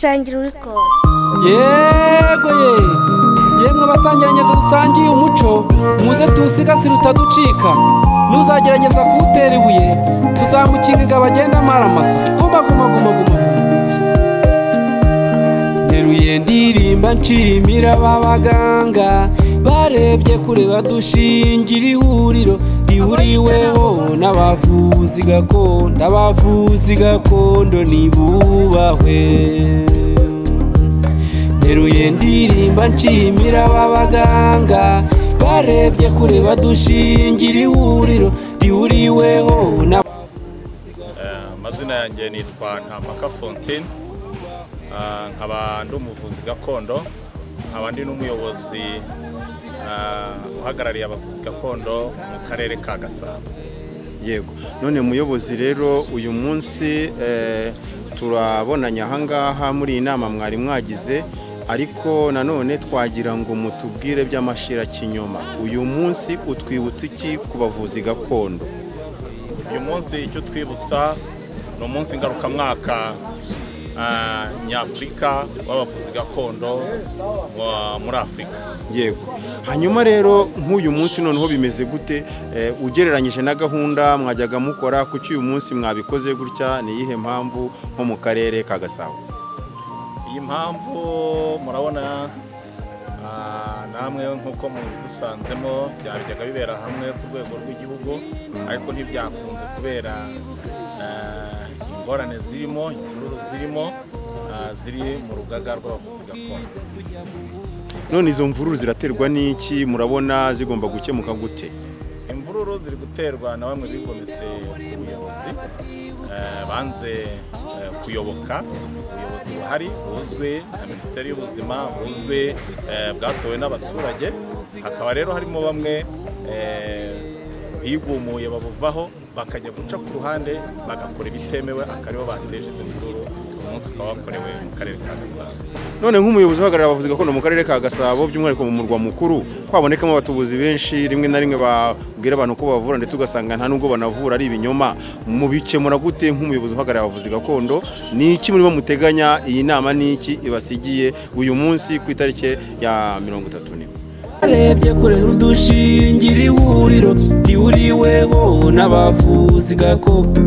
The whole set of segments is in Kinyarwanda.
Shangira record. Yego yemwe abasangiranye dusangiye umuco muze tusigasira utaducika nuzagerageza kuwutera ibuye tuzamukinga bagenda maramasa guma Neruye ndirimba nshimira babaganga barebye kure badushingira ihuriro rihuriweho n'abavuzi gakondo nibubahwe. Neruye ndirimba nshimira babaganga barebye kure badushingira ihuriro rihuriweho amazina yanjye nitwa Ntamaka Fontaine, nkaba ndi umuvuzi gakondo, nkaba ndi n'umuyobozi uhagarariye abavuzi gakondo mu karere ka Gasabo. Yego, none muyobozi rero uyu munsi turabonanye ahangaha muri inama mwari mwagize, ariko nanone twagira ngo mutubwire by'amashira kinyoma. Uyu munsi utwibutsa iki ku bavuzi gakondo? Uyu munsi icyo twibutsa ni umunsi ngarukamwaka nyafurika w'abavuzi gakondo muri Afurika. Yego, hanyuma rero nk'uyu munsi noneho bimeze gute ugereranyije na gahunda mwajyaga mukora? Kuki uyu munsi mwabikoze gutya? Ni iyihe mpamvu nko mu karere ka Gasabo? Iyi mpamvu murabona namwe nk'uko dusanzemo byajyaga bibera hamwe ku rwego rw'igihugu, ariko ntibyakunze kubera ingorane zirimo, imvururu zirimo ziri mu rugaga rw'abavuzi gakondo. None izo mvururu ziraterwa n'iki? Murabona zigomba gukemuka gute? Imvururu ziri guterwa na bamwe bigometse ku buyobozi banze kuyoboka ubuyobozi buhari buzwi na Minisiteri y'Ubuzima, buzwi bwatowe n'abaturage. Hakaba rero harimo bamwe bigumuye babuvaho bakajya guca ku ruhande bagakora ibitemewe, akaribo bateje izo mvururu. Umunsi ukaba wakorewe mu karere ka Gasabo. None nk'umuyobozi uhagarariye abavuzi gakondo mu karere ka Gasabo, by'umwihariko mu murwa mukuru, kwabonekamo abatubuzi benshi rimwe na rimwe babwira abantu ko bavura ndetse ugasanga nta nubwo banavura ari ibinyoma, mubikemura gute nk'umuyobozi uhagarariye abavuzi gakondo? Ni iki murimo muteganya? Iyi nama ni iki ibasigiye uyu munsi ku itariki ya 31? Barebye kure udushingira ihuriro rihuriweho n'abavuzi gakondo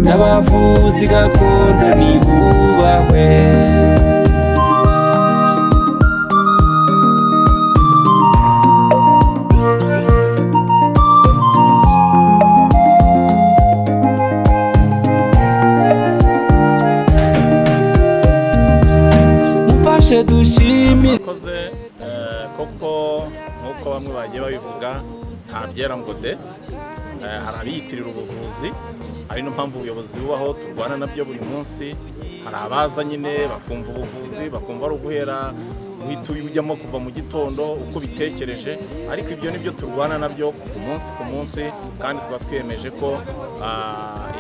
nibubahwe. Mufashe dushimire BAKOZE koko nk'uko bamwe bagiye babivuga, nta byera ngo de, hari abiyitirira ubuvuzi, ari no mpamvu ubuyobozi bubaho turwana nabyo buri munsi. Hari abaza nyine bakumva ubuvuzi, bakumva ari uguhera uhita ujyamo kuva mu gitondo uko bitekereje, ariko ibyo nibyo turwana nabyo ku munsi, kandi tuba twiyemeje ko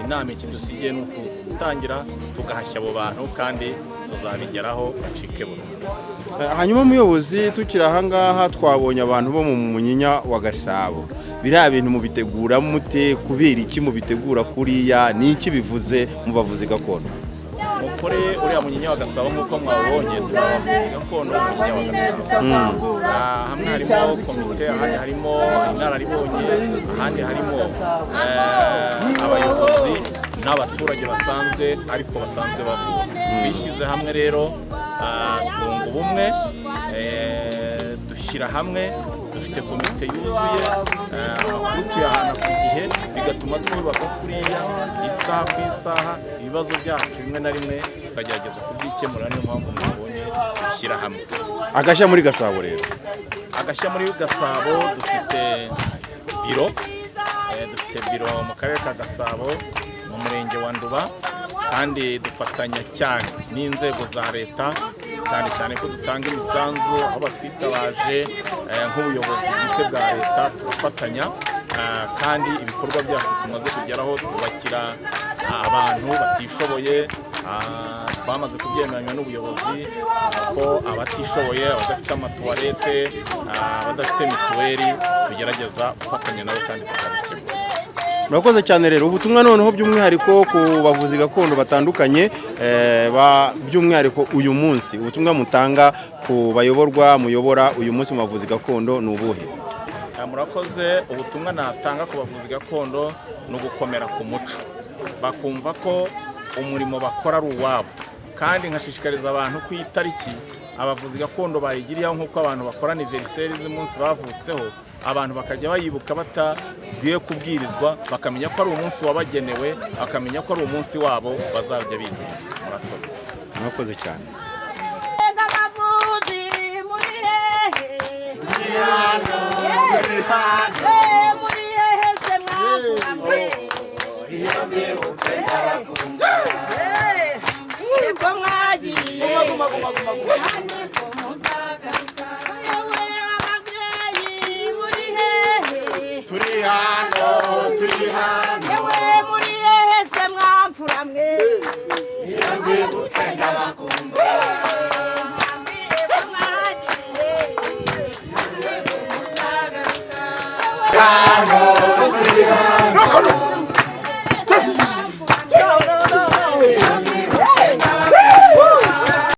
inama ikidusigiye ni ukutangira tugahashya abo bantu, kandi tuzabigeraho bacike burundu. Hanyuma muyobozi, tukiri ahangaha twabonye abantu bo mu munyinya wa Gasabo. Biriya bintu mubitegura mute? Kubera iki mubitegura kuriya? Ni iki bivuze mu bavuzi gakondo? Mukore uriya munyinya wa Gasabo nk'uko mwabonye, turabavuzi gakondo mu munyinya wa Gasabo. Hamwe harimo komite, ahandi harimo inararibonye, ahandi harimo abayobozi n'abaturage basanzwe ariko basanzwe bavura. Bishyize hamwe rero twunga ubumwe, dushyira hamwe, dufite komite yuzuye, amakuru tuyahana ku gihe, bigatuma twubaka kuriya isaha ku isaha ibibazo byacu rimwe na rimwe tukagerageza kubyikemura. Niyo mpamvu mubonye dushyira hamwe. Agashya muri Gasabo rero? Agashya muri Gasabo dufite biro mu karere ka Gasabo mu murenge wa Nduba, kandi dufatanya cyane n'inzego za leta, cyane ko dutanga imisanzu aho batwitabaje nk'ubuyobozi bwite bwa leta, turafatanya, kandi ibikorwa byacu tumaze kugeraho twubakira abantu batishoboye. Twamaze kubyemeranywa n'ubuyobozi ko abatishoboye, abadafite amatuwarete, abadafite mituweli, tugerageza gufatanya nabo kandi tukabikemura. murakoze cyane rero ubutumwa noneho by'umwihariko ku bavuzi gakondo batandukanye by'umwihariko uyu munsi ubutumwa mutanga ku muyobora uyu munsi mu bavuzi gakondo ni ubuhe? Murakoze. Ubutumwa natanga ku bavuzi gakondo ni ugukomera ku muco, bakumva ko umurimo bakora ari uwabo, kandi nkashishikariza abantu ku itariki abavuzi gakondo bayigiriyeho nk'uko abantu bakora aniveriseri z'umunsi bavutseho, abantu bakajya bayibuka batagiye kubwirizwa, bakamenya ko ari umunsi wabagenewe, bakamenya ko ari umunsi wabo bazajya bizihiza. Murakoze cyane. Gano